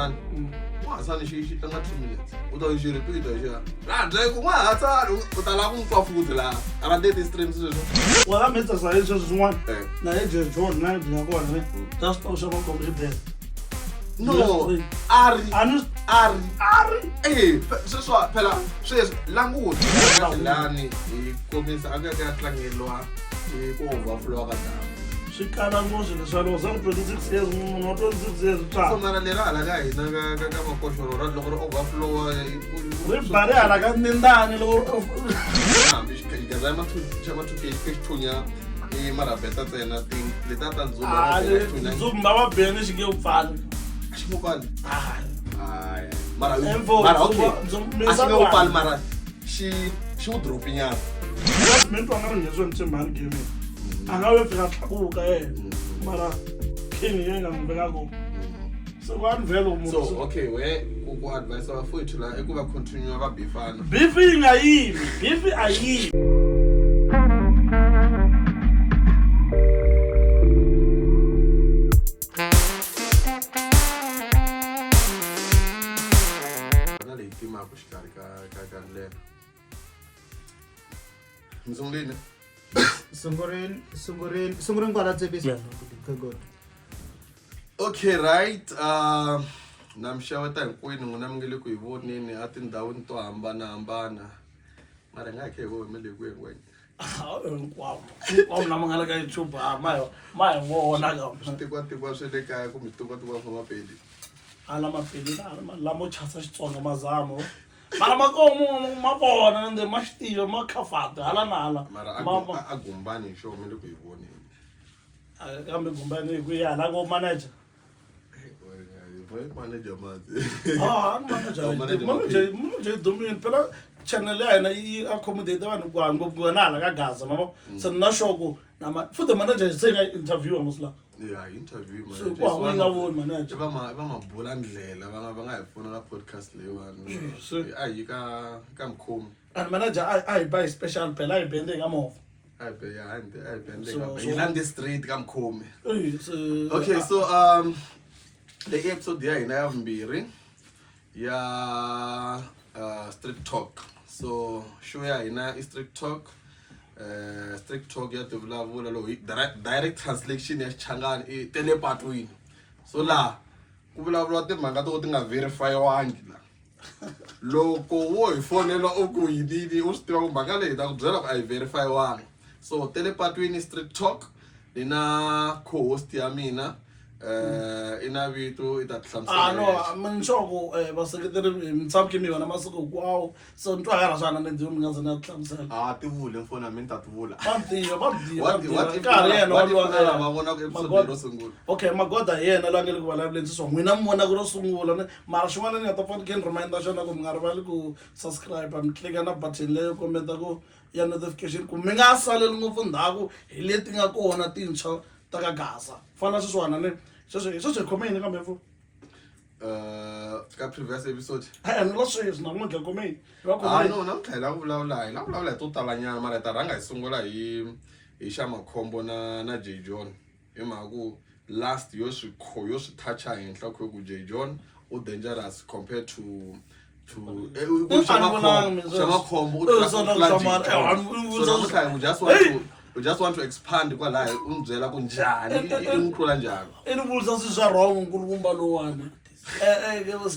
Sani. Sani shi tanga 2 minutes. Uta yi repeat ya. La dai ku ma Sani uta la ku kwa futhi la. Ara date streams zo. Wala meta sa hizo zwani. Na eje John na ndiyakona ne. Just also ba kombe bed. No, Ari. Seswa phela language lani ikomisa akake atlangelwa ko overflow kadaba. Shikala ngoze lesalo za 26 years no 26 years cha. So mara lera ala ka hina ka makoshoro ra loko overflow Re bare ala ka nindani loko. Gaza chama tu ke thunya mara beta tsena ting leta tanzuma. Zumba wa bene shike upfala. Mukali. Mara okay. Asime upal mara. She would drop in ya. Just meant to ngaro nje mali game. Angawe fika thabuka mara king yenga ngibeka ko. So one velo umuntu. So okay, ku advice abafowethu la ekuba continue ababifana. Beef ingayimi, beef ayimi. Sunggurin kwa tsebisi. Good. Okay, right. Namshawa ta hinkwenu n'wina mi nge le ku hi voneni atindhawini to hambanahambana. Mara ngakhe hi mi le ku hinkwenu. Hinkwavo lama nga le ka YouTube ma hi vona ka. Switikwatikwa swe le kaya kumbe switikwatikwa swa mapedi. Ala mapedi lamo chasa Xitsonga mazamo. Mara makomo mabona nde mashitiyo makhafata hala na hala. Mara agumbani show mi le ku hi voneni. Kambe gumbani ku ya la go manager. Manager manje. Manager domin pela channel ya na yi accommodate vanhu ku ngopfu ka Gaza mama. So na shoko na futhi manager se interview musla. Yeah, interview manager. So kwa nga voni manager. Va ma bula ndlela va nga hi pfuna ka podcast leyiwani. Ayi ka mkhomi. And manager I buy special pela I bending amov. I bending up. Ilande street ka mkhomi. Okay, so the episode ya hina ya vumbirhi ya Street Talk. So show ya hina I Street Talk. Street Talk ya vulavula lo direct translation ya Xichangani I telepatwini. So la ku vulavula timhaka to ti nga verifyiwangi la. Loko wo hi fonela u ku yini u swi tiva ku mhaka leyi ta ku byela ku a yi verifyiwangi. So telepatwini Street Talk lina co-host ya mina ina vito ita hlamusela. No, mnchoko baseketeri mtsamki mi yona masiku kwawo. So ntwa gara sana nenzi umngaze na hlamusela. Ti vule mfona mina ta ti vula. What ka yena wa vona ku episode ro sungula. Okay, magoda yena la ngeli ku vulavuleni so n'wina mona ku ro sungula mara xin'wana ni nga ta fanekele reminder xona ku mi nga rivali ku subscribe mi click na button leyo kometa ku ya notification ku mi nga saleli ngopfu ndzhaku hi leti nga kona tintshwa ta ka Gaza. Fana sweswiwana ni sweswi khomeni kambe mfu ka previous episode. Ni lo sweswi na n'wi khomeni. No, na mthlela ku vulavula hi to talanyana mara ta rhanga hi sungula hi xa makhombo na J John. Hi mhaka ku last yo swi toucha henhla ku J John u dangerous compared to Shamakhombo we just want to expand kwala unbyela ku njhani inqula njhani. Enibuza swi wrong nkulukumba lowani.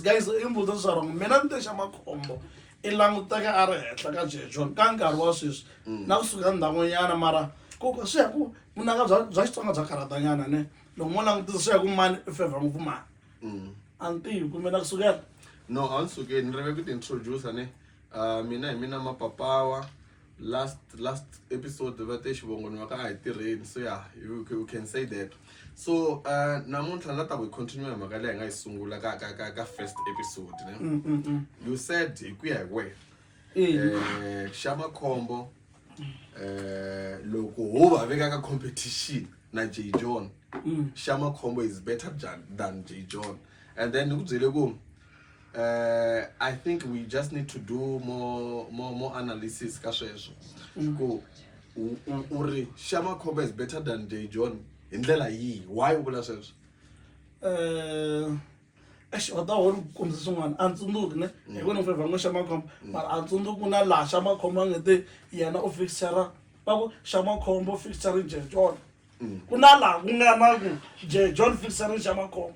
Guys imbuza swi wrong mina ni te Shamakhombo I languteka a ri henhla ka J John ka nkarhi wa sweswi na kusuka ndhawanyana mara koko swi ya ku munanga bya Xitsonga bya karhatanyana ne loko mo langutisa swi ya ku mani I favor ngopfu mani antivi kumbe na kusukela. No, a ni sukeli ni reve ku ti introduce mina hi mina Mapapawa. Last episode va te xivongo ni va ka a hi tirheni, so yeah, you can say that. So namuntlha na ta ku continue hi mhaka leyi hi nga yi sungula ka first episode ne. You said hi ku ya hi wena Shamakhombo loko ho va veka ka competition na J John, Shamakhombo is better than J John. And then ni ku byele ku I think we just need to do more analysis ka sweswo. Ku uri Shamakhombo is better than J John in ndlela yihi, why u vula sweswo? exi wa ta wona ku kombisa swin'wana a tsundzuki ne hi vona favor ngo xa makhombo mara a tsundzuki na laha xa makhombo a nga te yena u fixera va ku xa makhombo fixering Jay John ku na laha ku nga na ku Jay John fixering xa makhombo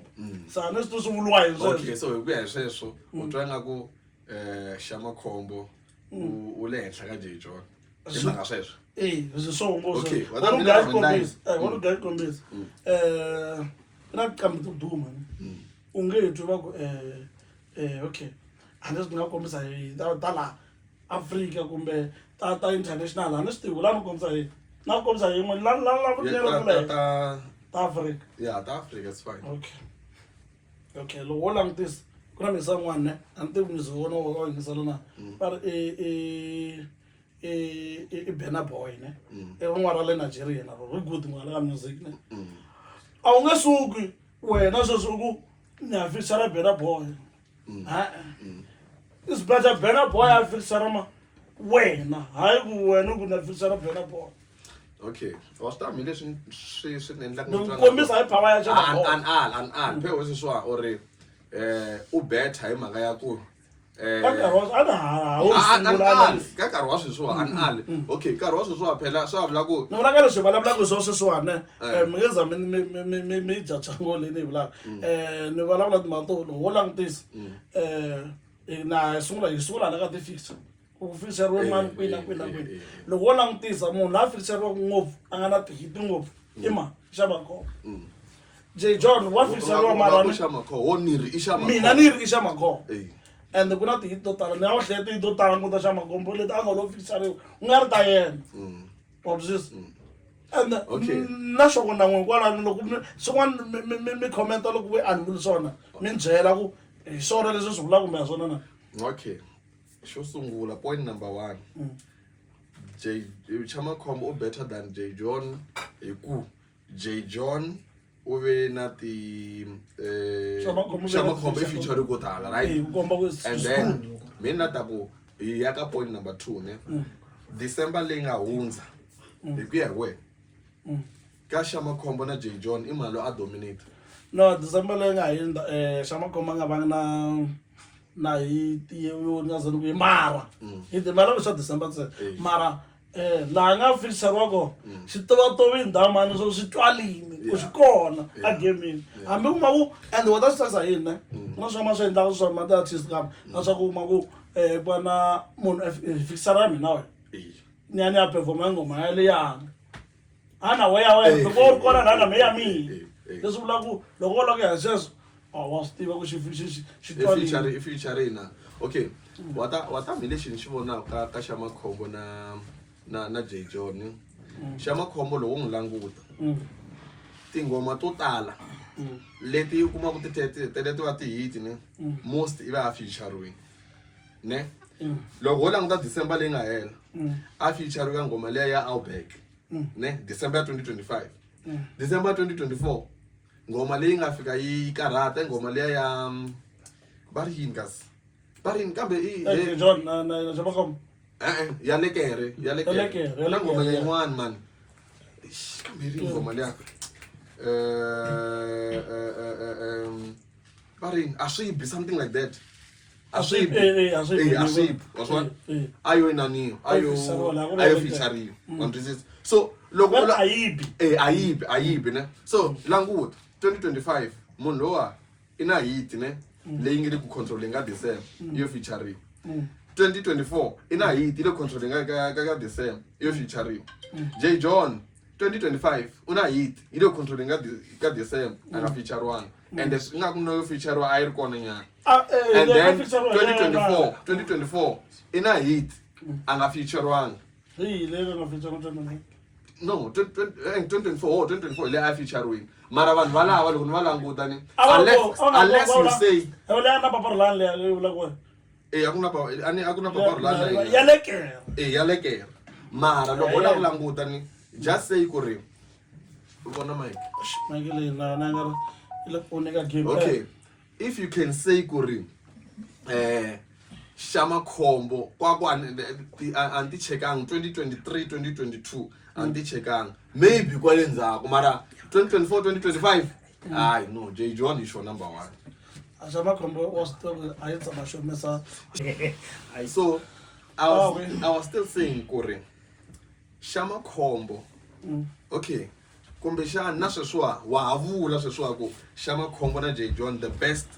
sa ne swi vuriwa hi okay so hi ku ya hi sweswo u twa nga ku xa makhombo u le henhla ka Jay John hi mhaka sweswo so okay what do guys kombisa na kambe to duma u nge twi va ku okay handle swi nga kombisa hi ta la Africa kumbe ta international a ni swi tivi la ni kombisa hi na kombisa hi yin'we la vutlhelo ta Africa ta Africa it's fine okay loko wo langutisa ku na misa n'wana ne a ni tivi misi wona wa yingisela na va ri i Burna Boy ne i rin'wana ra le Nigeria na ro good n'wana ka music ne a wu nge suki wena sweswi ku ni ya fixera Burna Boy it's better Burna Boy a fixera ma wena hayi ku wena ku na fixera Burna Boy okay was ta mi leswi swi endlaka ni kombisa hi power ya an phe wesi swa ore u better hi mhaka ya ku ka nkarhi wa sweswiwa an okay nkarhi wa sweswiwa phela swa vula ku ni vula ka leswi vulavulaka swo sweswiwani mi nge za mi dya chango leyi ni yi vulaka ni vulavula timhaka to loko wo langutisa na hi sungula na ka ti-fixer ku fixeriwe mani kwina loko wo langutisa munhu la a fixeriwaka ngopfu a nga na tihiti ngopfu i ma xa makhombo Jay John wa fixeriwa mara mina ni ri i xa makhombo and ku na tihiti to tala ni nga hlaya tihiti to tala nguta xa makhombo leti a nga lo fixeriwa ku nga ri ta yena wa twisisa and na swona na n'we kwalano loko swin'wana mi commenta loko we a ni vuli swona mi byela ku hi swona leswi swi vulaka kumbe ya swona na okay xo sungula point number 1 Chamakhombo u better than Jay John hi ku Jay John u ve na ti Chamakhombo i feature ko tala right and then mina ta ku hi ya ka point number 2 ne December leyi nga hundza hi ku ya hi wena ka Chamakhombo na Jay John i mali a dominate no December leyi nga hundza Chamakhombo nga vanga na hi yo nga zona ku mara hi timala swa December mara laha nga fixeriwa ko xitovatovini ndhamani swo swi twalini ku swi kona a gamini hambi kuma ku and what that's sa hina na swa swi endlaka swa ma artist kam na swa ku kuma ku bana munhu fixera mina we ni ya performa ngoma ya leyana ana we ya we loko kona na me ya mi leswi vula ku loko lo ke sweswo wa swi tiva ku xi twalini feature ina okay wata mi lexi ni xi vonaka ka Chamakhombo na Jay John Chamakhombo loko n'wi languta tingoma to tala leti u kuma ku leti va ti hit ne most i va a featuring ne loko ho languta December leyi nga hela a featuring ka ngoma leya ya Outback ne December 2025 December 2024 ngoma leyi nga fika yi karhata ngoma leya ya Barin kambe i John na Chamakhombo ya lekere na ngoma yin'wana man kambe ri ngoma leya Barin Ashibi something like that Ashibi waswa ayo inani ayo featuring on this so loko ayibi ne so languta 2025 munhu lowa ina hit ne leyi nge le ku controlling ka December yo featuring 2024 ina hit ile controlling ka December yo featuring Jay John 2025 una hit ile controlling ka December ana feature one and nga kuno feature wa air kona nya and then 2024 ina hit anga feature one le nga feature no 2024 ile a feature win mara vanhu valava loko ni va languta ni unless you say wala na paparlan le vula ko akuna paparlan ya lekere mara loko la languta ni just say ku ri ubona Mike le na nga ile oneka game okay if you can say ku ri Chamakhombo anti chekang 2023 2022 anti chekang maybe kwale ndzako mara 2024 2025 no Jay John is your number 1 Shamakhombo was still I had some mesa. So I was still saying Kore Shamakhombo. Okay. Kumbexana na sweswa wa havula sweswa ku Shamakhombo na J John the best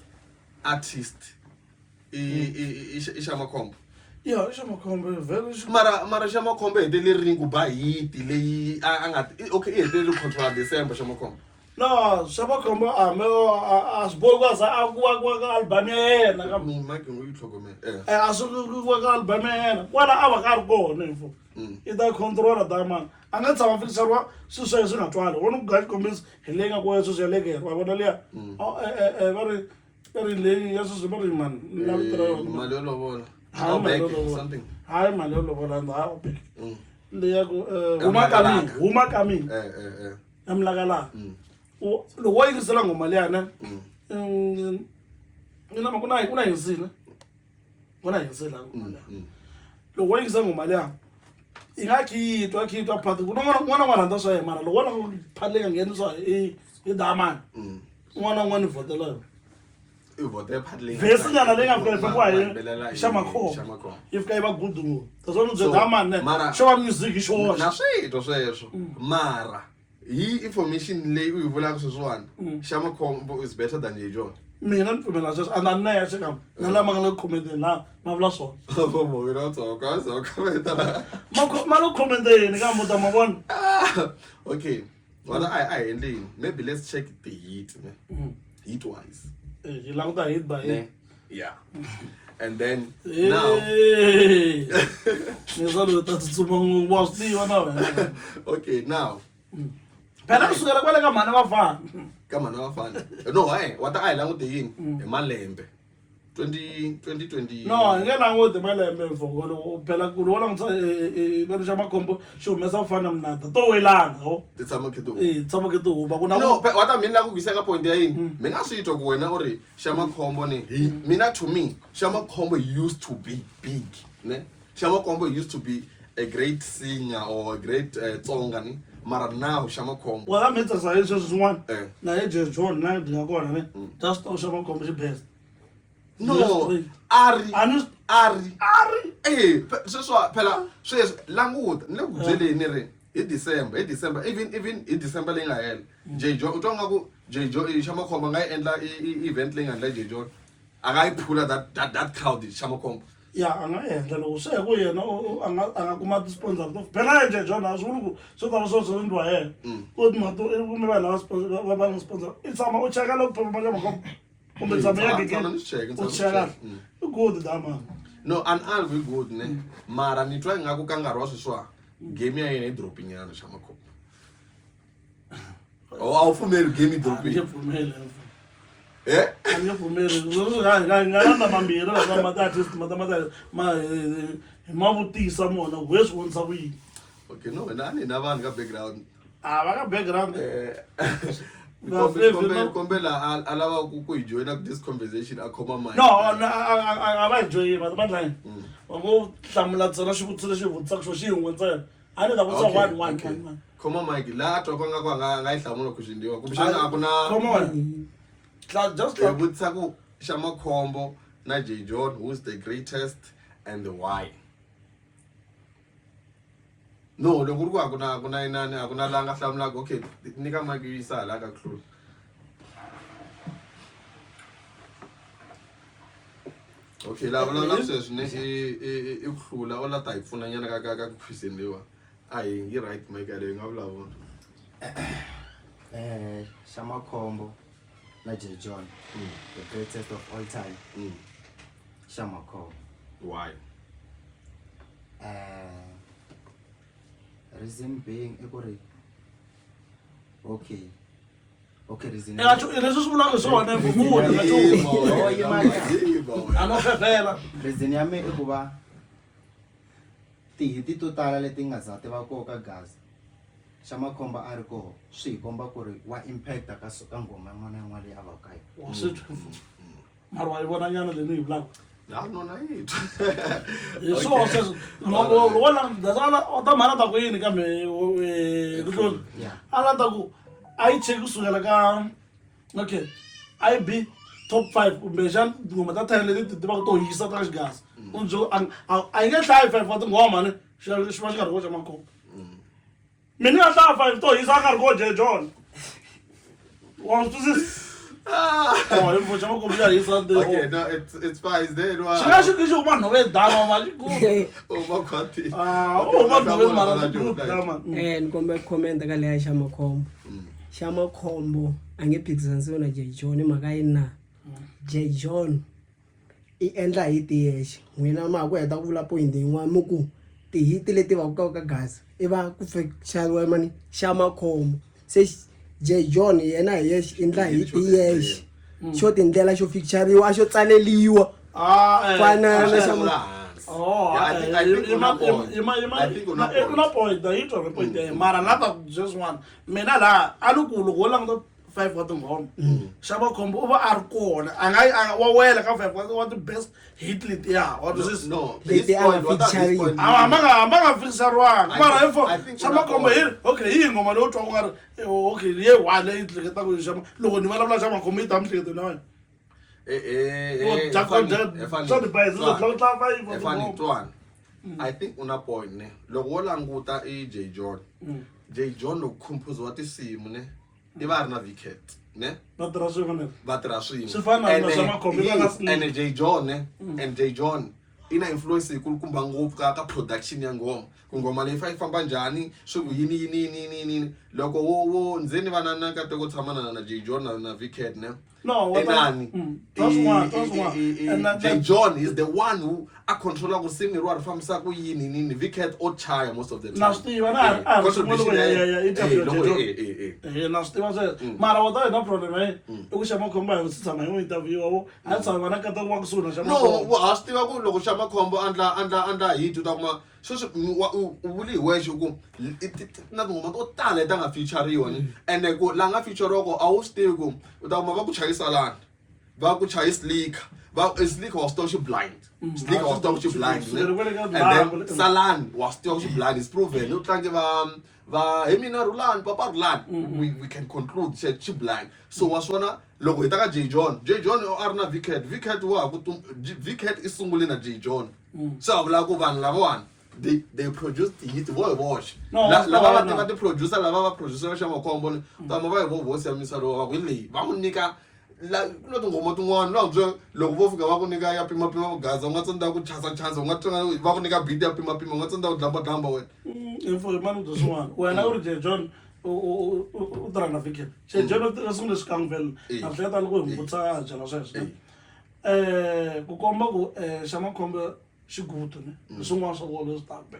artist i Shamakhombo. Yeah, Shamakhombo very mara Shamakhombo he tele ringu ba hit leyi anga okay he tele control December Shamakhombo. No, Shamakhombo as boy was a album yena ka Mi mike ngo itlhokomela. asuku ka album yena wala ava ka ri kona info ita controller da man anga tsama fikisarwa swiswe swi nga twali wona ku ga kombisa hi leyi nga ku swi yeleke wa vona liya va ri leyi ya swi va ri man na vitira yona Mali yo lovola. Something. hayi mali yo lovola ndza bek leya ku huma kamini emlakala loko wa yingisela ngoma liyana kuna yinsila kuna yinsila loko wa yingisela ngoma liya i nga khitwa phati n'wana rhandza swa yena mara loko wona phati leyi nga ngheniswa hi damani n'wana n'wana i vhotela yona vhesi nyana leyi nga fika yi fakiwa hi Shamakhombo yi fika yi va good ngopfu that's why ni bye damani xo va music hi xoxa Na swito sweswo mara hi information leyi u yi vulaka sweswiwani Shamakhombo is better than J John. mina ni pfumela sweswo a na ni na ya xikama na lama nga le khomenteni la ma vula swona ma lo khomenteni ka muta ma vona Okay, well I ending. Maybe let's check the heat, heat wise. hi languta hit by hit Yeah. And then now ni salo ta tsutsuma ngopfu wa swi tiva na wena okay, now phela kusukela kwale ka mhani vafana kama na wafana. No, what I languta yini emalembe 2020 no hi nge languti malembe mfoko phela ku lo langutisa va ri Shamakhombo xi humesa kufana mnata to welanga ho tshama keto. tshama ke tihuba ku na No, what I mean la ku giseka point ya yini mina swi twa ku wena u ri Shamakhombo ni mina to me Shamakhombo used to be big ne Shamakhombo used to be a great singer or a great tsonga ni mara now Shamakhombo wa mi tsasa hi sweswi swin'wana na hi J John na dinga kona ne just Shamakhombo xi best no Ari sweswa phela sweswi languta ni le ku byeleni ri hi December even hi December leyi nga hela J John u twa nga ku J John Shamakhombo nga yi endla event leyi nga endla J John a nga yi phula that crowd Shamakhombo ya a nga endla loko se ku yena a nga kuma ti-sponsor to phela hi J John a swi vuli ku swo tala swo endliwa yena u timato kumbe vanhu va n'wi sponsor i tshama u cheka loko phela Shamakhombo kumbe tshama ya gekeni u cheka i good dama no an alwi good ne mara ni twa nga ku ka nkarhi wa sweswa game ya yena yi dropping yana Shamakhombo a wu pfumeli game yi dropping a nge pfumeli nga landa mambirhi ma-artist hi ma vutisa mona we swi vonisa ku yini okay no wena a ni na vanhu ka background a va ka background kombela a lava ku hi joina this conversation a khoma mic no a va hi joyini va ta dlaya va ngo hlamula ntsena xivutiso lexi hi vutisaka xo xi yin'we ntsena a ni ta vutisa one khoma mic la twa ka nga ku nga yi hlamula question leyiwa kumbexana a ku na come on just hi vutisa ku Shamakhombo na J John who's the greatest and why. No, loko ku ri ku a ku na inani a ku na la nga hlamulaka okay nyika mic yi yisa hala ka close. Okay, la sweswi ne i ku hlula o la ta hi pfuna nyana ka question leyiwa a yi right mic leyi nga vulavula Shamakhombo na J John the greatest of all time Shamakhombo. Why? Reason being okay reason leswi swi vulaka swona mfumuni a no fefela reason ya me i ku va tihiti to tala leti nga za ti va koho ka Gaza Shamakhombo a ri koho swi hi komba ku ri wa impacta ka ngoma yin'wana na yin'wana leyi a va ka wa swi mara wa yi vona nyana leyi ni yi vulaka no yethu hi swona sweswo loko wona u ta mhana ta ku yini kambe Rihloli a la ta ku a yi cheki kusukela ka okay IB top 5 kumbexana tinghoma ta 10 leti ti tivaka to hisa ta xigaza unjo a yi nge hlayi 5 wa tinghoma ni xi va xi karhi ko Shamakhombo mina ni nga hlaya 5 to hisa a karhi ko Jay John wa swi twisisa oh info Shamakhombo ya hisa Okay, no, it's fine. It's there. xi nga xi xi huma nhove dama mali ku Oh, my God. huma nhove mara ku dama ni kombe comment ka leya Shamakhombo a nge phikizanisiwi na Jay John mhaka yini na Jay John I endla hit yexe n'wina ma ha ku heta ku vula point yin'wana mi ku tihiti leti va ku ka gaza I va ku xaviwa mani Shamakhombo se Jay John yena hi yexe endla hit yexe xo tindlela xo feature-riwa xo tsaleliwa fana na na point yi twa point mara lava just one mina la a ni ku loko wo languta 5 wa tinghoma Shamakhombo u va a ri kona a nga wa wela ka 5 wa the best hit letiya wa twisisa No, Leti a nga feature-riwa. ma nga fikisariwanga mara info Shamakhombo okay hi nghoma leyo twa ku nga ri okay ye wa leyi hleketaka Shama loko ni vulavula Shamakhombo yi ta mi hleketa na wena I think una point ne loko wo languta I Jay John loko compose wa tinsimu ne I va ri na Viket ne va tirha swin'we and Jay John ne and Jay John I na influence yikulukumba ngopfu ka production ya ngoma ku ngoma leyi fa yi famba njhani swi ku yini loko wo ndzeni va na nkateko wo tshama na Jay John na Viket ne No, Jay John is the one who controls ku sing ro fambisa ku yini Viket o chaya most of the time. Na stiva na na stiva se mara wa ta na problem I ku Shamakhombo hi tshama hi interview wo a tshama na kata wa ku suna Shamakhombo. No, wa stiva ku loko Shamakhombo andla hit ta kuma sweswi u vuli wexe ku na tinghoma to tala leti nga feature-riwa ni ene ku la nga feature-riwako a wu swi tivi ku u ta kuma va ku chayisa lani va ku chayi Slicker Slicker was still blind Slicker was still blind and then Salani was still blind is proven u tlange va hi mina Rulani papa Rulani we can conclude she blind so wa swona loko hi ta ka Jay John a ri na Viket wa ku Viket I sungule na Jay John so a vula ku vanhu lavawani they produce the hit voice lava va ti producer lava va producer Shamakhombo tama va hi voice ya misalo va ku leyi va n'wi nyika ku na tinghoma tin'wana va byela loko vo fika va ku nyika ya pimapima vugaza u nga tsandza ku chasa u nga twa va ku nyika beat ya pimapima u nga tsandza ku dlamba wena info mani to swin'wana wena u ri Jay John u tirha na Viket Jay John u tirha swin'we leswi kanga vhele na hleketa loko hi mbutsa byela sweswo ku komba ku Shamakhombo xigutu ne swin'wana swa vona leswi taka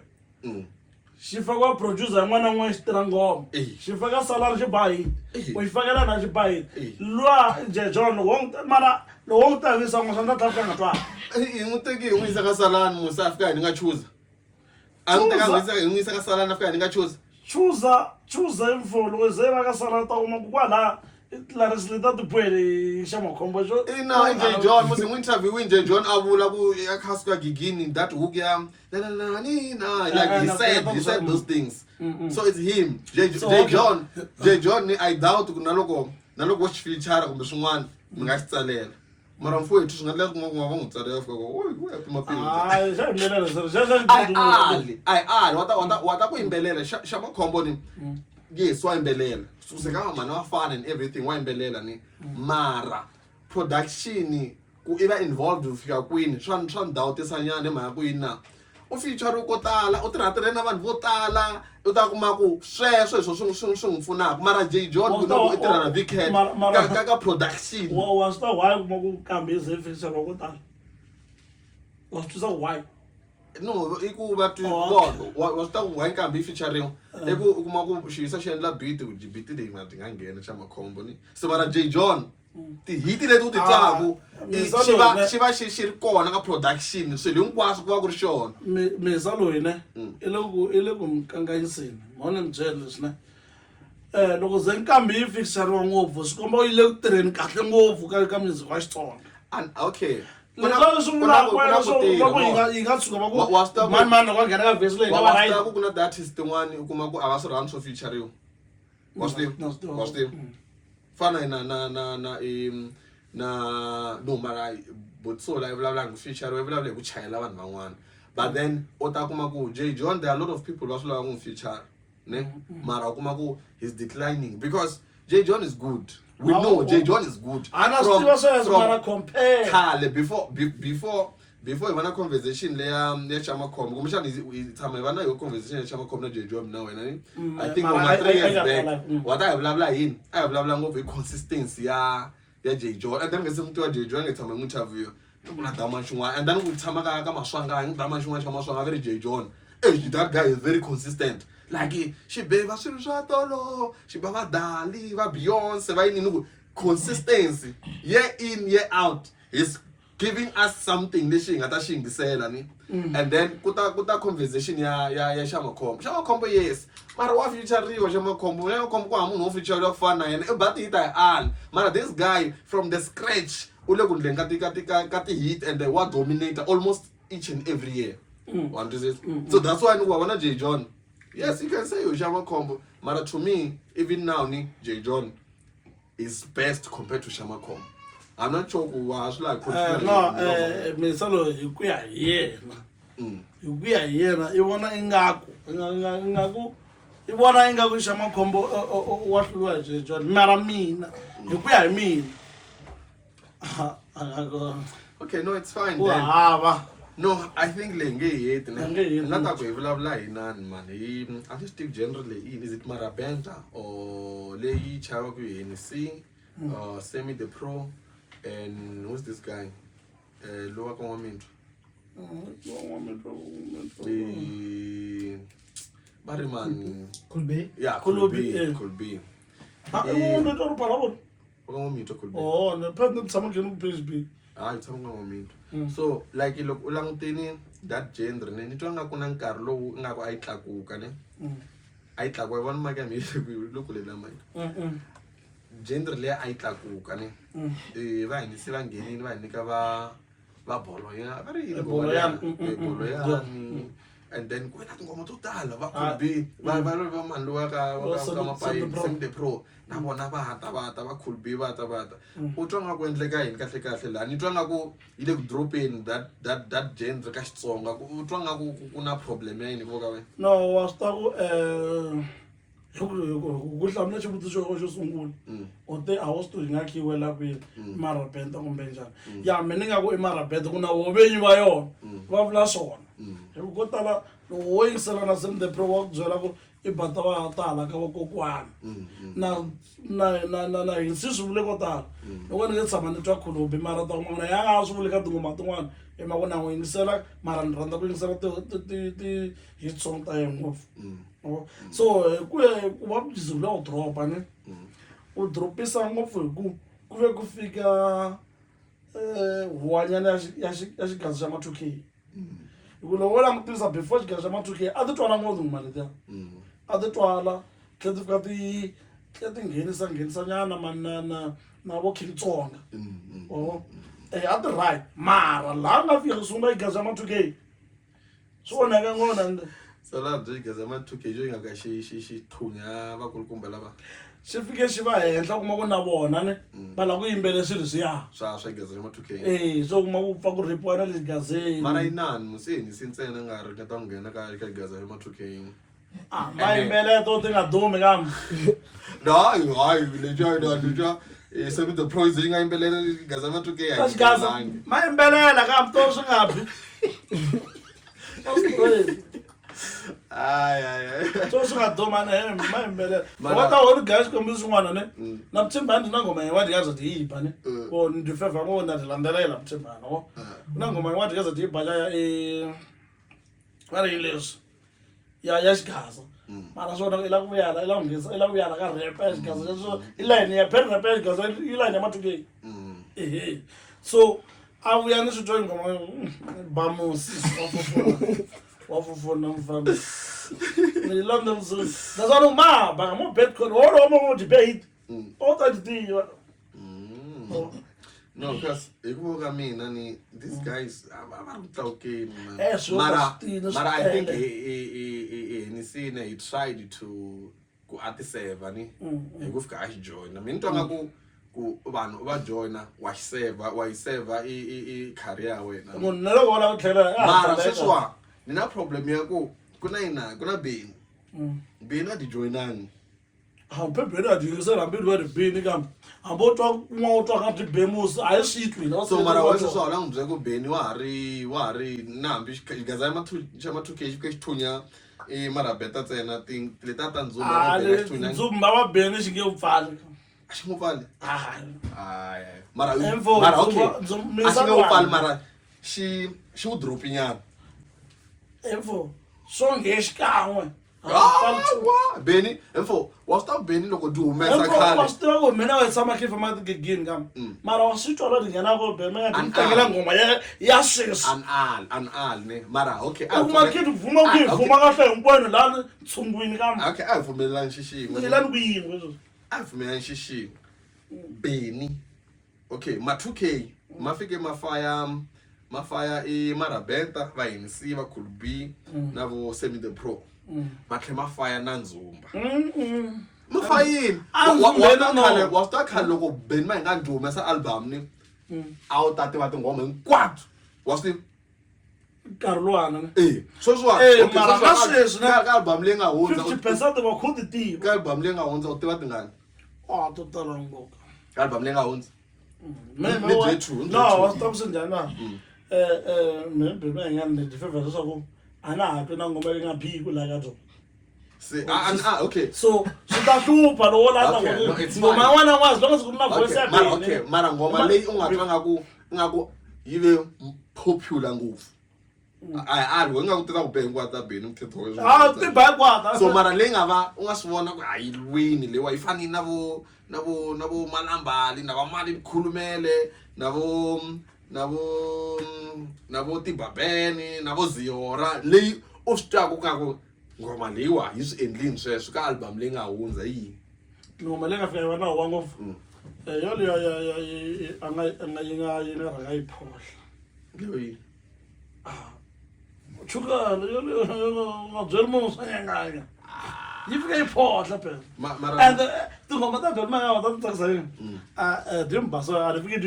xi fakiwa producer yin'wana na yin'wana xi tirha ngoma xi faka Salani xi ba hit u xi fakela na xi ba hit lwa Jay John mara loko n'wi tavisa n'we swa ndla tlakuka nga twani hi n'wi teki hi n'wi yisa ka Salani musa a fika hi ni nga chuza a n'wi teka hi n'wi yisa ka Salani a fika hi ni nga chuza info loko ze va ka Salani ta kuma ku kwala Clarice leta tibuele Shamakhombo xo ina Jay John musi n'wi interview Jay John a vula ku ya khasuka gigini that hook ya like he said those things so it's him Jay John I doubt ku na loko wo xi feature kumbe swin'wana mi nga xi tsalela mara mfowethu swi nga endleka ku va n'wi tsalela fika ku wo ya pimapima wa ta ku yimbelela Shamakhombo ni yes wa yimbelela suseka mani wa fana and everything wa yimbelela ni mara production ku I va involved ku fika kwini swa ndhawu tisanyana mhaka ku yini na u feature ko tala u tirha na vanhu vo tala u ta kuma ku sweswo swi n'wi pfunaka mara Jay John ku na ku I tirha na Viket ka production wa swi ta why kuma ku kambe hi ze feature ko tala wa swi twisisa why no I ku va wa swi ta ku why kambe featuring I ku u kuma ku xiyisa xi endla beat leyi nga ti nga nghena Shamakhombo ni so mara Jay John tihiti leti u ti twaku xi va xi ri kona ka production swilo hinkwaswo ku va ku ri xona misa loyi ne I le ku mikanganyiseni mone mi byela leswi ne loko ze nkambi yi fikiseriwa ngopfu swi komba yi le ku tirheni kahle ngopfu ka music wa Xitsonga okay leswi swi vulaka loko yi nga tshuka va ku mani loko a nghena ka vhesi leyi nga va right ku na artist tin'wana u kuma ku a va swi rhandzi swo feature-riwa wa swi tiva fana na no mara botsola evlavula ngufeature evlavula kuchayela abantu van'wana but then ota kuma ku J John there are a lot of people va swilava ku feature ne mara kuma ku he's declining because J John is good. We know J John is good. Mara compare Kale before ivana conversation leya Chama Com kumshana itama ivana yo conversation ya Chama Com na J John now and I think over 3 years back what I blah yini I blah ngove consistency ya J John and then ngese umuntu wa J John ngithama nginterview ngona dama shunga and then ukuthama ka maswanga ngidama shunga cha maswanga very J John that guy is very consistent like she beba swilo swa tolo she baba Dali va Beyonce va yini consistency year in year out is giving us something leswi ngata xingisela ni and then kuta conversation ya Chama Com yes mara wa feature riwa Chama Com ku hamunhu wo feature lo fana yena but it all mara this guy from the scratch ule kundlenga ka ti hit and the what dominator almost each and every year one disease so that's why I wanna J John yes you can say you Chama Com mara to me even now ni J John is best compared to Chama Com. I'm not sure who like misalo hikuya yena hikuya yena ivona ingaku ivona ingaku Chama Com wa hlula J John mara mina hikuya hi mina okay no it's fine wa then hava no I think lenge yet ngata ku vulavula inani man I just think generally is it Marabenta or leyi chava ku NC Semi the Pro and who's this guy lower comment Bariman Could be. yeah could be oh ne pende mtsama ke no PSB it's moment so like look ulanguteni that gender ne nitwa nga kuna nkarhi lowu nga ku ai tlakuka ne ai tlakuka vona maka mi loku le lama gender le ai tlakuka ne va ni se va ngenini va nyika va bolo ya va ri bolo ya and then ku na tingoma to tala va could be va mani lowa ka mapai Semi the Pro na vona va could be va u twa nga ku endleka yini kahle la ni twa nga ku ile ku drop in that gender ka Xitsonga u twa nga ku na problem ya yini vo ka wena no wa sta ku ku hlamula xivutiso xo sungula ote a wo swi nga khiwela kwini Marabenta kumbe njhani ya mina nga ku i Marabenta ku na vovenyi va yona va vula swona hi ku tala loko wo yingisela na Semi the Pro wa ku byela ku i bata va tala ka vakokwana na hi si swi vule ko tala loko ni nge tshama ni twa khulubi mara ta kuma ya nga swi vule ka tingoma tin'wana emakuna n'wi yingisela mara ni rhandza ku yingisela ti hit song ta yena ngopfu so ku va byizi vula u dropa ne u dropisa ngopfu hi ku ve ku fika huwanyana ya xigazi xa ma-2K hi ku loko wo langutisa before xigazi xa ma-2K a ti twala ngopfu mali liya a ti twala tlhe ti fika ti nghenisa nyana mani na vo King Tsonga a ti right mara laha nga fika sungula xigazi xa ma-2K swi onheka ngona so laha byi xigazi xa ma-2K xo yi nga ka xi thunya vakulukumba lava xi fike xi va henhla kuma ku na vona ne va lava ku yimbele swilo swiya swa xigazi xa ma-2K so kuma ku pfa ku ripiwa na le xigazeni mara inani museni si ntsena nga ri ta nghena ka xigazi xa ma-2K ma yimbele to ti nga dumi kambe hayi leswiya Semi the Pro yi nga yimbelela xigazi xa ma-2K ta xigazi ma yimbelela kambe to swi nga bi to swi nga duma ne ma yimbelela va ta hori gaya xikombiso swin'wana ne na Mthimbani na ngoma yin'wana ya za ti yiba ne o ni difeva ngo na ti landzelela Mthimbani ku na ngoma yin'wana ya za ti yiba ya va ri leswi ya xigaza mara swona i la ku vuyala ka rap ya xigaza leswo i line ya pen rap ya xigaza i line ya ma-2K so a vuya ni switwa ngoma bamusi wa fofona mfana ni London so that's all ma ba mo Bitcoin o mo debate o ta ditiva no because ikuvuka mina ni these guys abarutlawukeni mara I think nisine he tried to ku atiseva ni hi ku fika a xi joina mina ni twa nga ku ku vanhu va joina wa save I career wena munhu na loko wala ku tlhela mara sweswiwa ni na problem ya ku ku na Beni a di joinangi hambe Beni a di yingisela hambi va ri Beni kambe hambi u twa un'wana u twa ka tibemusi a hi swi twi so mara wa sweswiwa la n'wi byela ku Beni wa ha ri na hambi gaza ya ma 2K xi fika xi thunya mara beta ntsena leta ta ndzumba wa Beni xi nge u pfali a xi n'wi pfali mara okay a xi nge u pfali mara xi wu dropi nyana info songe xikan'we Beni info wa swi tiva Beni loko di humesa wa khale swi tiva ku mina wa tshama khifa matigegini kambe mara wa swi twa la di nghenaka Beni ma nga tlangela ngoma ya sweswi an ne mara okay kuma kid vuma ku vuma kahle hinkwenu la ntshungwini kambe okay a hi pfumelelani xixin'we yelani ku yini leswi a hi pfumelelani xixin'we Beni okay ma 2K ma fike ma faya I Marabenta va Hennessy va Cool B na vo Semi the Pro ma tlhe ma faya na Ndzumba ma fayini wa swi ta khale loko Beni ma hi nga ndzi humesa album ni a wu ta tiva tinghoma hinkwato wa swi nkarhi luwana sweswiwa mara na sweswi ka album leyi nga hundza 50% va khu ti tiva ka album leyi nga hundza u tiva tingani to tala ngopfu ka album leyi nga hundza no wa swi ta swi njhani na mina Beni ma hi nga ni favor leswaku a na ha twi na ngoma leyi nga biku la ka tona okay so swi ta hlupha loko la ta ngoma yin'wana na as long as ku ri na voice ya okay mara ngoma leyi u nga twa ngaku yi ve popular ngopfu loko nga ku tiva ku Beni kwata Beni mthetho ti ba kwata so mara leyi nga va u nga swi vona ku hayi lwini leyi wa yi fani na vo Malambali na va Mali Khulumele na vo Tibabeni na vo Ziora leyi u swi twaku ka ku ngoma leyiwa yi swi endlini sweswo ka album leyi nga hundza yini ngoma leyi nga fika yi va na huwa ngopfu yoleyo a nga yi nga rhanga yi phohla leyi chukana yoleyo nga byeli munhu swa nyanganya yi fika yi phohla phela and tinghoma ta Beni ma nga ta tsakisa yini ti mbasa a ri fiki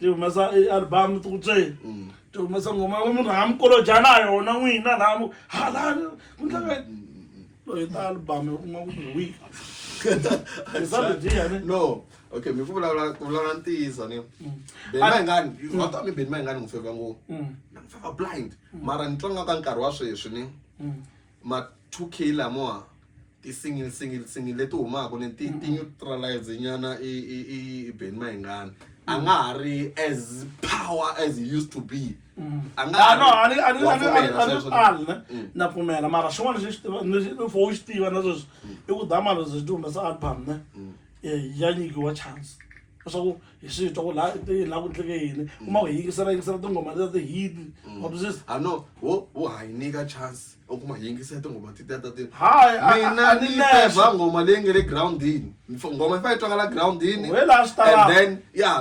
ti humesa album ti ku tse ti humesa ngoma munhu a nga mi kolojana yona n'wina na halani ku tlanga loyi ta album u nga ku week no okay mi vulavula ntiyiso ni Beni ma ngani wa ta mi Beni ma ngani ngifeva ngopfu na ngifeva blind mara ni tlanga ka nkarhi wa sweswi ni ma 2K lamoa ti single leti humaka ni ti neutralize nyana I Beni ma ngani a nga ha ri as power as it used to be na pfumela mara xin'wana lexi for u xi tiva na sweswi I ku dama lezi ti humesa album ne ya nyikiwa chance leswaku hi swi twa ku la ku endleke yini kuma ku yingisela tingoma leta ti-hit no wo ha yi nyika chance u kuma hi yingisela tingoma titeta mina ni feva ngoma leyi nge le groundini ngoma yi fa yi twakala groundini and then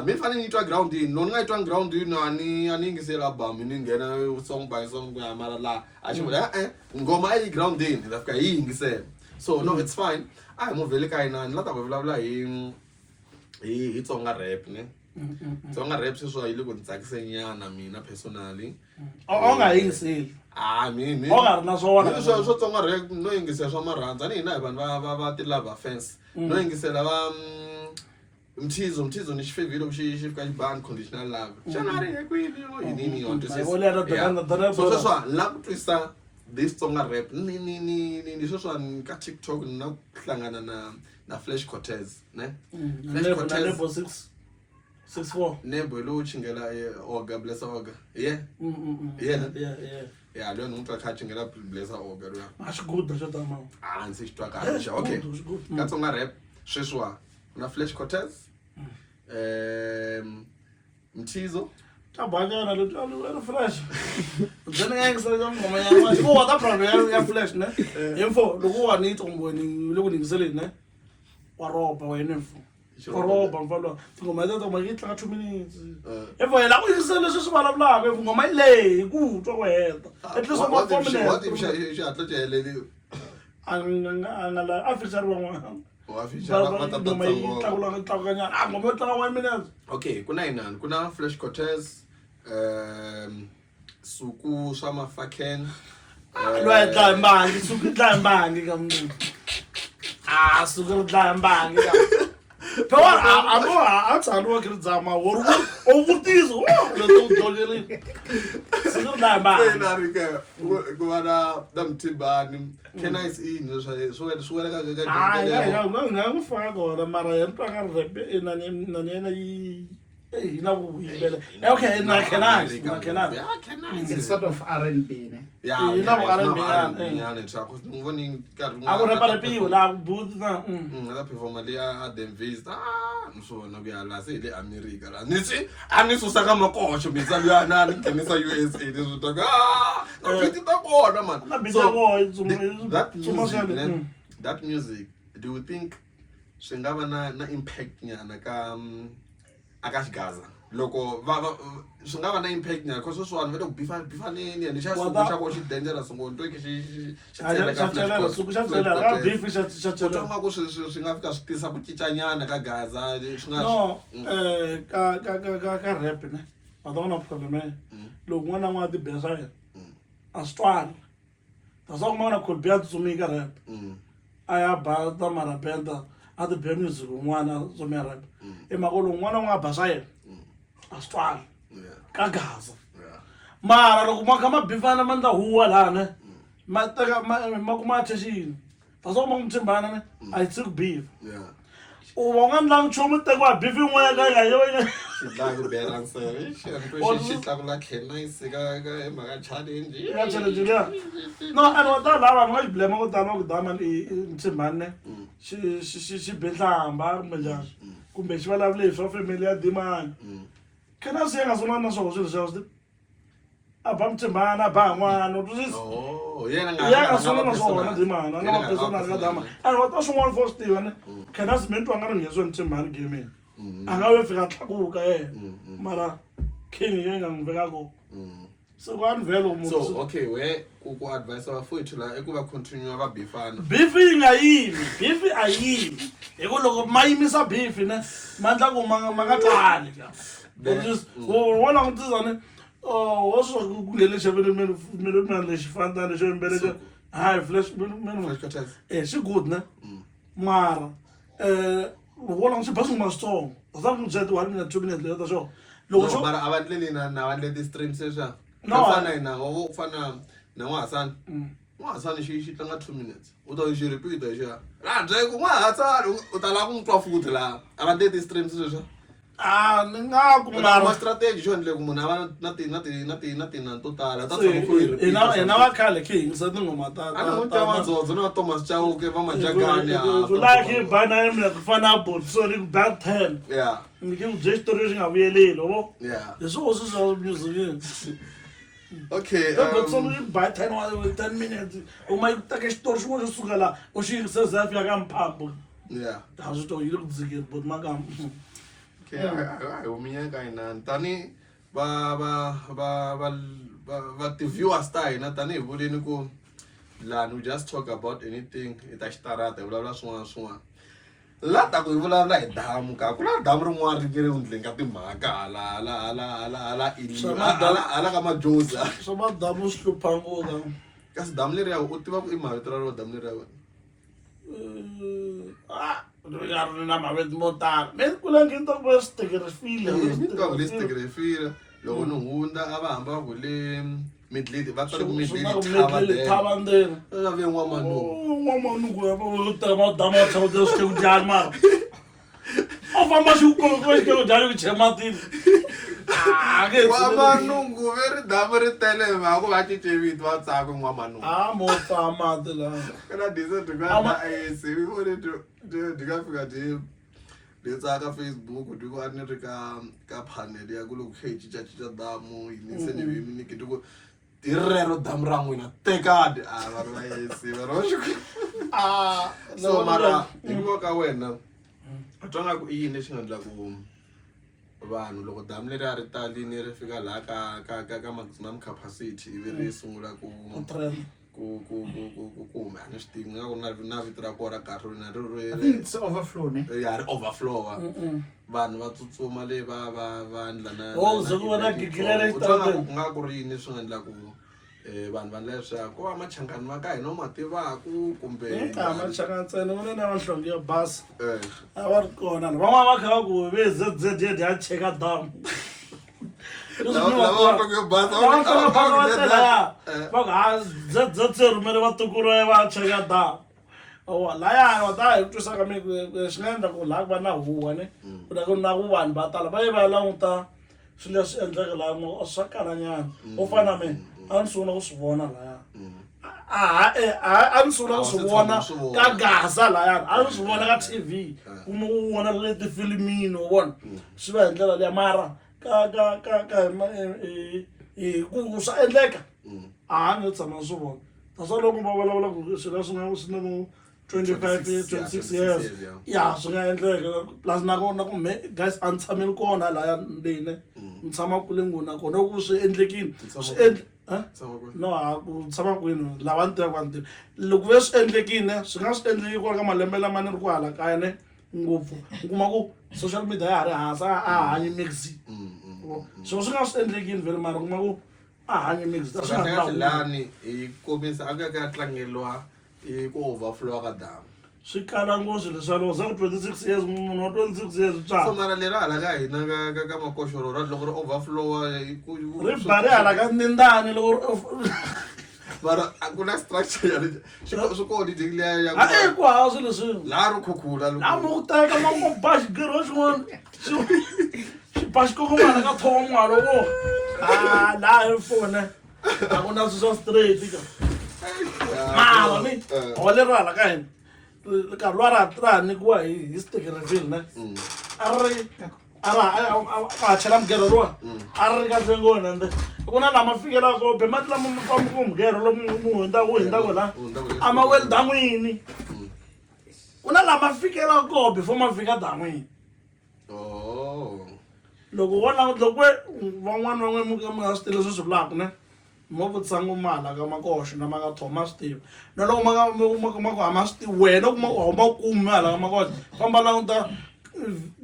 mi fanele yi twa groundini loko ni nga yi twangi groundini a ni yingisela album ni nghena song by song ku ya mara laha a xi vula ngoma a yi groundini hi ta fika hi yi yingisela so no it's fine a hi muvhele ka hina ni la ta vulavula hi Tsonga rap ne Tsonga rap sweswiwa yi le ku ni tsakisenyana mina personally a nga yingiseli o nga ri na swona swo Tsonga rap no yingisela swa marhandza ni hina hi vanhu va ti-love fans no yingisela va Mthizo ni xi fevile loko xi fika xi ban conditional love xana ri kwini yini on to say so sweswiwa la ku twisa this Tsonga rap ni sweswiwa ka TikTok na ku hlangana na Flash Cortez ne Flash Cortez 6-4 nebo lo chingela Oga Blessa Oga yeah lo n'wi kha chingela Blessa Oga lo a xi good xo tama ndzi xi twa kahle xa okay ka Tsonga rap sweswiwa na Flash Cortez Mthizo tabanyana lo talo Flash dzena nga ngisela ngoma ya ko wa ta problem ya Flash ne info loko wa ni tomboni loko ni ngiseleni ne wa roba wena info roba mfalo ngoma ya ta magi tlanga 2 minutes info yela ku ngisela leswi swi vulavulaka info ngoma leyi ku twa ku heta at least ma 4 minutes xi hatla xi heleli anga la a feature van'wana Wa feature va ta tlanga 1 minute. Okay, kuna inani, kuna Flash Cortez, Suku Shama Faken. Lo dla imbangi, suku dla imbangi ka mntu. Suku dla imbangi ka. Phela athanda ukuzama wori okutizo lo dlolele. Suku dla imbangi. Fena rika, kuwana damtibani. Kena is in so ngangifaka kona mara yentanga rap inana okay, It's sort of R&B, ne? Yeah, You know what I mean, yeah. Aku dapat piu lah but na. Ada performa dia dem vez so no bia la se le America la nisi aniso saka makosho bizali yana ngenisa USA lezo taka apiti takona man. That music, do you think shingaba na impact nyana ka akashgaza loko shingaba na impact nyana because so one vele bifa nini and shasha ko shi dangerous ngonto ke singafika sitisa kuchichanyana ka Gaza No, ka rap ne. Adona problem lo ngwana ngwa di besa ya. Astral. Tazo ngwana kolbia tsumi ka rap. Aya ba ta mara benda ade be music ngwana tsumi rap. E makolo ngwana ngwa basa ya. Astral. Ka Gaza. Mara loko makama bifana manda huwa la ne. Mataka makuma tshini. Tazo mangtsimbana ne. I took beef. Yeah. Wongan lang chomo tekwa beef ngwa ka yo. La go balance she la khena isika ka emaga challenge. Ya challenge ya. No, ano ta lava nga blame ko tano ko dama ntsimane. Shi behlamba kumbe kumbe shi valavule swa family ya demand. Kana siya ngasona na swo swo abamtsimana ba n'wana Oh, yeah, ya ngasona na swona demand na persona ka dama. Ano ta swin'wana for Steven kana simento anga ngezwe ntsimane game. Angawe fika tlakuka mara king yenga ngiveka ko. So one velo umuntu. So okay, where ku advice abafowethu la ekuba continue ababifana. Beef ingayimi, beef ayimi. Ekoloko mayimisa beef ne mandla ku mangaqali ka. Just wona ngitsizane waso kulele 7 minute le xifanta le xo mbele hi flash she good ne mara wona ngisi basu masong azangu njeto 1 minute 2 minutes le show loko No, mara abantu lelina na abantu le stream sesha. No, Fana ina ngokufana na Hassan. Hassan shi tlanga 2 minutes. Uta shi repeat sha. La nje ku Hassan utala ku mtwa futhi la. Abantu le stream sesha. ningaku Mara mara strategy jo ndle ku munhu ava nati na totala. Ta ina vakhale king ngoma ta Ana mutya wanzodzo na Thomas Chauke va majagani like bana emla kufana bot so ni back 10 Yeah. ngike ujestory ngavuyeleli lo Yeah. leso so music Okay. but so ni back 10 wa 10 minutes uma take story swo suka la o shi seza fya ka mphambo Yeah. hazo to yilo kuzike but magam Okay. Uminyaka ina tani ba the viewers ta ina tani vuleni ku lanu just talk about anything ita starata vulavula swin'wana lata ku vulavula hi damu ka ku la damu rin'wana ri ngere undleni ka timhaka ala ka majoza so ba damu sluphango ka kasi damu leri ya u tiva ku i mavito ra ro damu leri ya ya na mavito mo tala me kula nginto bo stigere file ka kulisitegrefile loko ni hunda a va hamba ku le midleti va tsale ku midleti thava ndeni a ve n'wamanu n'wamanungu ya vo tama dama tsawude swi ku jani mara o famba xi ku ko xi ku jani ku chematini n'wamanungu ve ri damu ri tele va ku va cince vito va tsaka n'wamanungu mo famati la kana disa tikana ayesi vi vone di ka fika di tsaka Facebook di ku a ni ri ka panel ya ku loko khe cincacinca damu yini se ni vi mi niketi ku ti rero damu ra n'wina tekadi va ri va yesi va ri va xi so mara hi ku va ka wena a twa nga ku i yini lexi nga endla ku vanhu loko damu leri a ri talini ri fika laha ka maximum capacity ivi ri sungula ku ku huma ni swi nga ku na vito ra kona karhi na I think it's overflow ne ya ri overflow vanhu va tsutsuma le va endla na zo ku vona gigilele exitarateni ku nga ku ri yini swi nga endla ku vanhu va leswaku ko va machangani va ka hina ma tivaku kumbe machangani ntsena vona na vanhlonge yo basa a va ri kona van'wana va kha va ku ve ZZ ya cheka damu ZZ rhumele vatukulu va cheka damu lahayani va ta hi twisa ka mi swi nga endla ku laha ku va na huwa ne ku na ku vanhu va tala va ye va ya languta swilo leswi endleka laha swa kalanyana wo fana na mina a ni sungula ku swi vona lahaya a ni sungula ku swi vona ka Gaza lahayani a ni swi vona ka TV u vona le tifilimini u vona swi va hi ndlela leya mara ka ku swa endleka a ni tshama ni swi vona naswona loko va vulavula ku swilo swi nga swi na 25 years 26 years ya swi nga endleka plus na ku me guys a ni tshameli kona lahaya ndine ni tshama kule nguna kona ku swi endlekini swi endle no ku tshama kwini lava ni tivaka vantima loko ve swi endlekile swi nga swi endleki kona ka malembe lama ni ri ku hala kaya ne ngopfu u kuma ku social media ya ha ri hansi a hanyi mix so swi nga swi endlekile vele mara kuma ku a hanyi mix lani hi kombisa a nga ka tlangeliwa ku overflow ka damu swi kala ngopfu leswi loko za ku 26 years munhu wa 26 years so mara lera hala ka hina ka makoxolo ra loko ri overflow ri bari hala ka nindani loko mara ku na structure ya swi kona digile ya a ku ha swilo leswi la ri khukhula la mo ku teka mo bash gero swin'wana xi bash ko n'wana ka thowa n'wana wo la hi fone a ku na swilo straight ka mara mi o le hala ka hina nkarhi luwa ra nyikiwa hi Stekenville ne a chela mugero luwa a ri ka ntsengoni ende ku na lama fikelaka be mati lama mi famba ku mugero lomu hindzaku la a ma weli dan'wini ku na lama fikelaka koho before ma fika dan'wini loko loko van'wana mi nga swi tivi leswi swi vulaka ne mo vutsangu mala ka makoxo na ma ka Thomas Steve na loko ma ku hama swi tivi wena kuma huma kume hala ka makoxo famba languta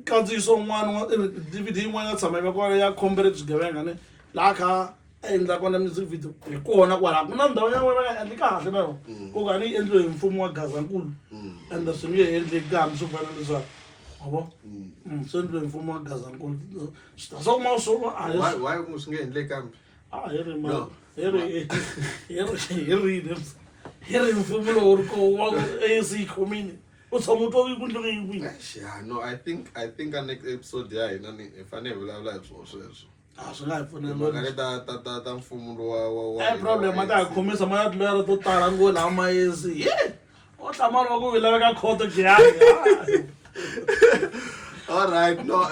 kandziyiso wun'wana DVD yin'wana ya tshama kona ya comrade swigevenga ne laha kha a endla kona music video hi kona kwala ku na ndhawu ya wena ya endli kahle na yona ku nga ni endliwe hi mfumo wa Gazankulu ende swi nge endleki kambe swi fana leswaku abo swi endliwe hi mfumo wa Gazankulu swi ta swa kuma swo why ku swi nge endleki kambe Here mfumo lowu ri ko wa ANC khomini u tshama to yi ku ndleke yi no I think a next episode ya hina ni fanele vulavula hi sweswo swi nga hi pfunela mhaka ta mfumo wa problem a ta hi khomisa ma ya tlulela to tala ngo la ma ANC o hlamala wa ku vi laveka khoto giyani all right no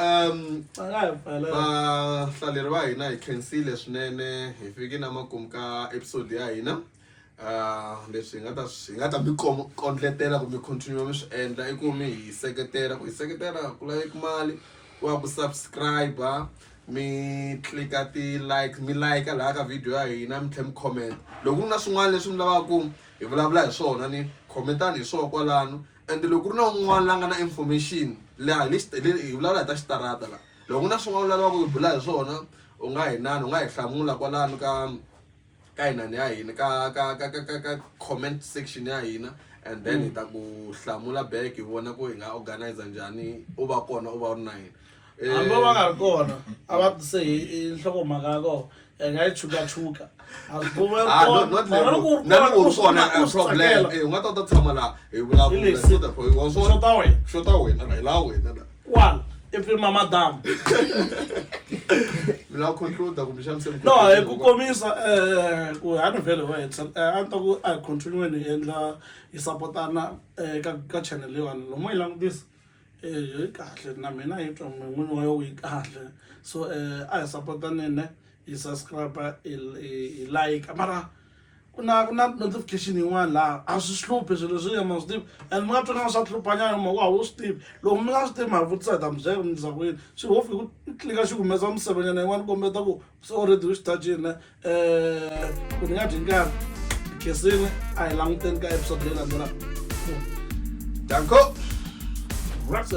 vahlaleri va hina hi khensile swinene hi fiki na makumu ka episode ya hina leswi hi nga ta mi kondletela ku mi continue mi swi endla i ku mi hi seketela ku hi seketela ku laveki mali wa ku subscribe mi clika ti-like mi like laha ka video ya hina mi tlhela mi comment loko ku ri na swin'wana leswi mi lavaka hi vulavula hi swona ni commentani hi swona kwalano and loko ku ri na un'wana la nga na information laha hi vulavula hi ta xitarata la loko ku na swin'wana u lavaka hi bula hi swona u nga hi nani u nga hi hlamula kwalano ka inani ya hina ka comment section ya hina and then hi ta ku hlamula back hi vona ku hi nga organize njhani u va kona u va u ri na hina hambi va nga ri kona a va tise hi nhlokomhaka ya kona hi nga yi chukachuka problem u nga ta tshama laha hi vulavula xo ta wena la hi laha wena la kwala efilma madamu mi lava conclude kumbe xaniseni no hi ku komisa ku hani vhele wa a ni ta ku a hi continue hi endla hi sapotana ka channel leyiwani lomu hi langutisa hi kahle na mina hi twa n'wini wa yo yi kahle so a hi sapotanene hi subscribe hi like mara ku na notification yin'wana laha a swi hluphi swilo leswi ya ma swi tivi and mi nga twi nga swa hlupanyana ma ku a wu swi tivi loko mi nga swi tivi ma hi vutisa hi ta mi byela mi ndzakuyini swi ho fi ku tlika xi humesa misevenyana yin'wana kombeta ku se already u xi tachini ku ni nga dyi nkarhi khensini a hi languteni ka episode leyi landzelaka Danko. right